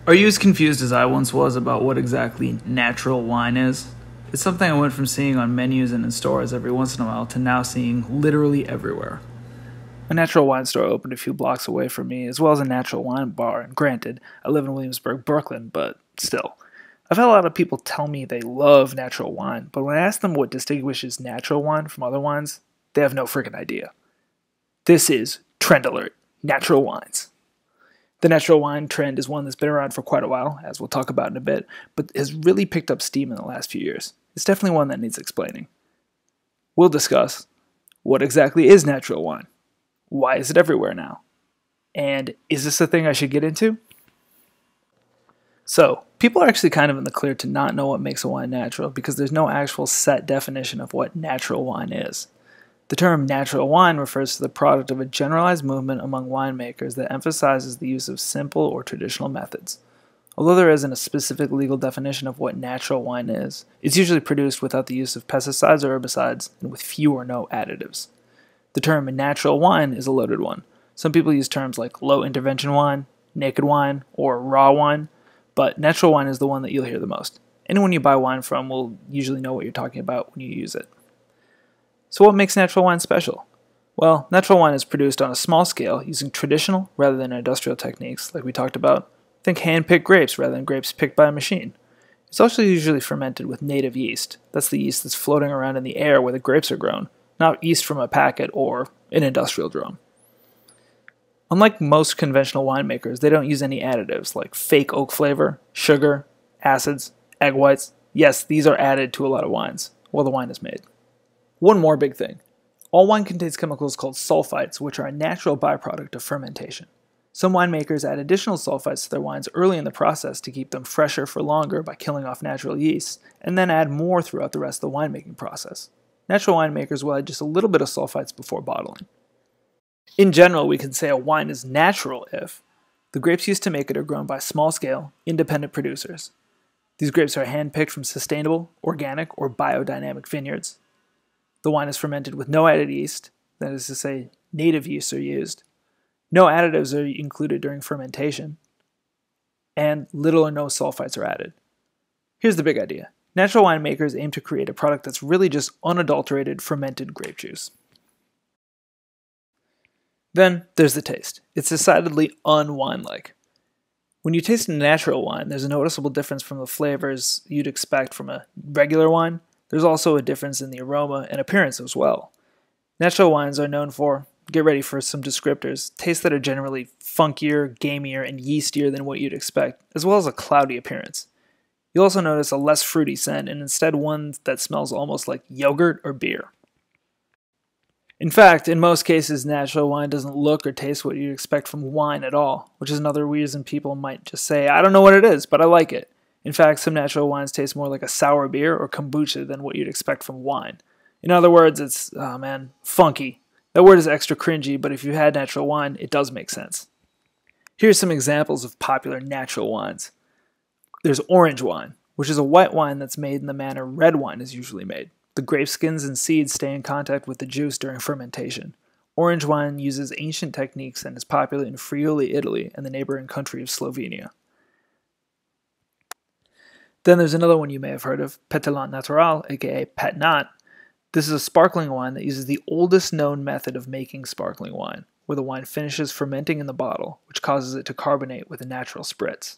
Are you as confused as I once was about what exactly natural wine is? It's something I went from seeing on menus and in stores every once in a while to now seeing literally everywhere. A natural wine store opened a few blocks away from me, as well as a natural wine bar, and granted, I live in Williamsburg, Brooklyn, but still. I've had a lot of people tell me they love natural wine, but when I ask them what distinguishes natural wine from other wines, they have no freaking idea. This is Trend Alert, Natural Wines. The natural wine trend is one that's been around for quite a while, as we'll talk about in a bit, but has really picked up steam in the last few years. It's definitely one that needs explaining. We'll discuss what exactly is natural wine, why is it everywhere now, and is this a thing I should get into? So, people are actually kind of in the clear to not know what makes a wine natural because there's no actual set definition of what natural wine is. The term natural wine refers to the product of a generalized movement among winemakers that emphasizes the use of simple or traditional methods. Although there isn't a specific legal definition of what natural wine is, it's usually produced without the use of pesticides or herbicides and with few or no additives. The term natural wine is a loaded one. Some people use terms like low intervention wine, naked wine, or raw wine, but natural wine is the one that you'll hear the most. Anyone you buy wine from will usually know what you're talking about when you use it. So what makes natural wine special? Well, natural wine is produced on a small scale using traditional rather than industrial techniques like we talked about. Think hand-picked grapes rather than grapes picked by a machine. It's also usually fermented with native yeast. That's the yeast that's floating around in the air where the grapes are grown, not yeast from a packet or an industrial drum. Unlike most conventional winemakers, they don't use any additives like fake oak flavor, sugar, acids, egg whites. Yes, these are added to a lot of wines while the wine is made. One more big thing. All wine contains chemicals called sulfites, which are a natural byproduct of fermentation. Some winemakers add additional sulfites to their wines early in the process to keep them fresher for longer by killing off natural yeasts, and then add more throughout the rest of the winemaking process. Natural winemakers will add just a little bit of sulfites before bottling. In general, we can say a wine is natural if the grapes used to make it are grown by small-scale, independent producers. These grapes are hand-picked from sustainable, organic, or biodynamic vineyards. The wine is fermented with no added yeast, that is to say, native yeasts are used. No additives are included during fermentation, and little or no sulfites are added. Here's the big idea. Natural winemakers aim to create a product that's really just unadulterated fermented grape juice. Then there's the taste. It's decidedly unwine-like. When you taste a natural wine, there's a noticeable difference from the flavors you'd expect from a regular wine. There's also a difference in the aroma and appearance as well. Natural wines are known for, get ready for some descriptors, tastes that are generally funkier, gamier, and yeastier than what you'd expect, as well as a cloudy appearance. You'll also notice a less fruity scent, and instead one that smells almost like yogurt or beer. In fact, in most cases, natural wine doesn't look or taste what you'd expect from wine at all, which is another reason people might just say, I don't know what it is, but I like it. In fact, some natural wines taste more like a sour beer or kombucha than what you'd expect from wine. In other words, it's, funky. That word is extra cringy, but if you've had natural wine, it does make sense. Here's some examples of popular natural wines. There's orange wine, which is a white wine that's made in the manner red wine is usually made. The grape skins and seeds stay in contact with the juice during fermentation. Orange wine uses ancient techniques and is popular in Friuli, Italy, and the neighboring country of Slovenia. Then there's another one you may have heard of, Pétillant Natural, aka Pet Nat. This is a sparkling wine that uses the oldest known method of making sparkling wine, where the wine finishes fermenting in the bottle, which causes it to carbonate with a natural spritz.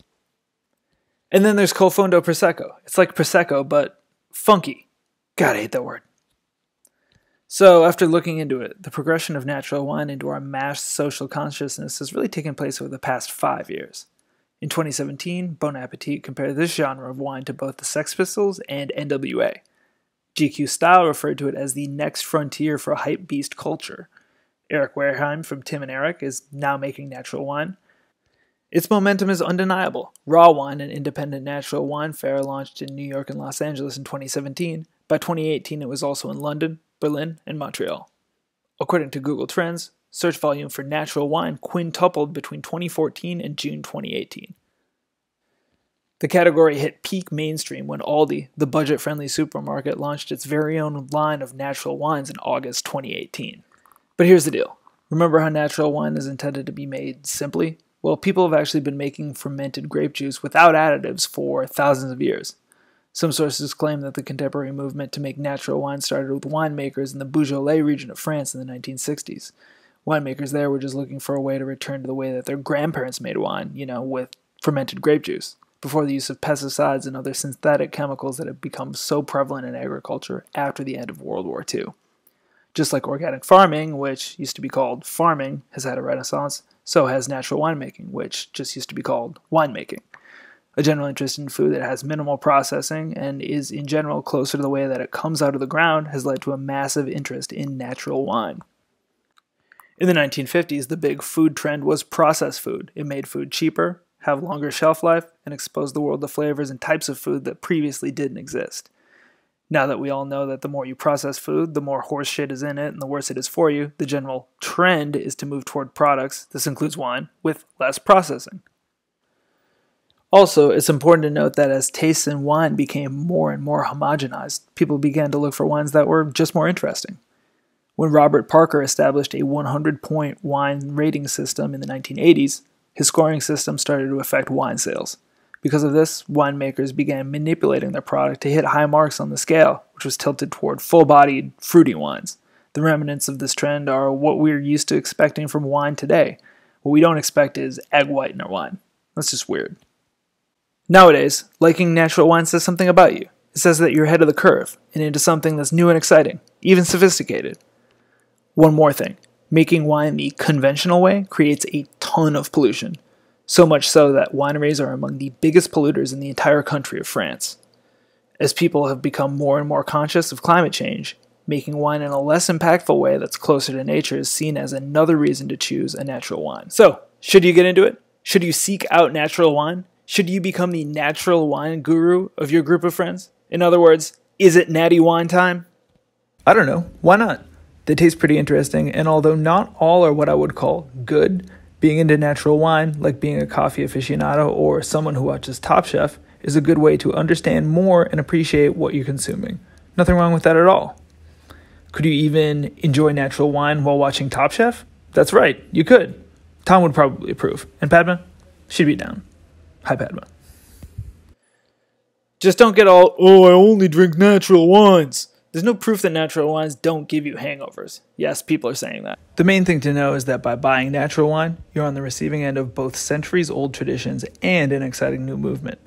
And then there's Col Fondo Prosecco. It's like Prosecco, but funky. God, I hate that word. So, after looking into it, the progression of natural wine into our mass social consciousness has really taken place over the past 5 years. In 2017, Bon Appetit compared this genre of wine to both the Sex Pistols and NWA. GQ Style referred to it as the next frontier for hype beast culture. Eric Wareheim from Tim and Eric is now making natural wine. Its momentum is undeniable. Raw Wine, an independent natural wine fair launched in New York and Los Angeles in 2017. By 2018, it was also in London, Berlin, and Montreal. According to Google Trends, search volume for natural wine quintupled between 2014 and June 2018. The category hit peak mainstream when Aldi, the budget-friendly supermarket, launched its very own line of natural wines in August 2018. But here's the deal. Remember how natural wine is intended to be made simply? Well, people have actually been making fermented grape juice without additives for thousands of years. Some sources claim that the contemporary movement to make natural wine started with winemakers in the Beaujolais region of France in the 1960s. Winemakers there were just looking for a way to return to the way that their grandparents made wine, with fermented grape juice, before the use of pesticides and other synthetic chemicals that had become so prevalent in agriculture after the end of World War II. Just like organic farming, which used to be called farming, has had a renaissance, so has natural winemaking, which just used to be called winemaking. A general interest in food that has minimal processing and is in general closer to the way that it comes out of the ground has led to a massive interest in natural wine. In the 1950s, the big food trend was processed food. It made food cheaper, have longer shelf life, and exposed the world to flavors and types of food that previously didn't exist. Now that we all know that the more you process food, the more horse shit is in it and the worse it is for you, the general trend is to move toward products, this includes wine, with less processing. Also, it's important to note that as tastes in wine became more and more homogenized, people began to look for wines that were just more interesting. When Robert Parker established a 100-point wine rating system in the 1980s, his scoring system started to affect wine sales. Because of this, winemakers began manipulating their product to hit high marks on the scale, which was tilted toward full-bodied, fruity wines. The remnants of this trend are what we're used to expecting from wine today. What we don't expect is egg whitener wine. That's just weird. Nowadays, liking natural wine says something about you. It says that you're ahead of the curve and into something that's new and exciting, even sophisticated. One more thing. Making wine the conventional way creates a ton of pollution. So much so that wineries are among the biggest polluters in the entire country of France. As people have become more and more conscious of climate change, making wine in a less impactful way that's closer to nature is seen as another reason to choose a natural wine. So, should you get into it? Should you seek out natural wine? Should you become the natural wine guru of your group of friends? In other words, is it natty wine time? I don't know. Why not? They taste pretty interesting, and although not all are what I would call good, being into natural wine, like being a coffee aficionado or someone who watches Top Chef, is a good way to understand more and appreciate what you're consuming. Nothing wrong with that at all. Could you even enjoy natural wine while watching Top Chef? That's right, you could. Tom would probably approve. And Padma? She'd be down. Hi, Padma. Just don't get all, I only drink natural wines. There's no proof that natural wines don't give you hangovers. Yes, people are saying that. The main thing to know is that by buying natural wine, you're on the receiving end of both centuries-old traditions and an exciting new movement.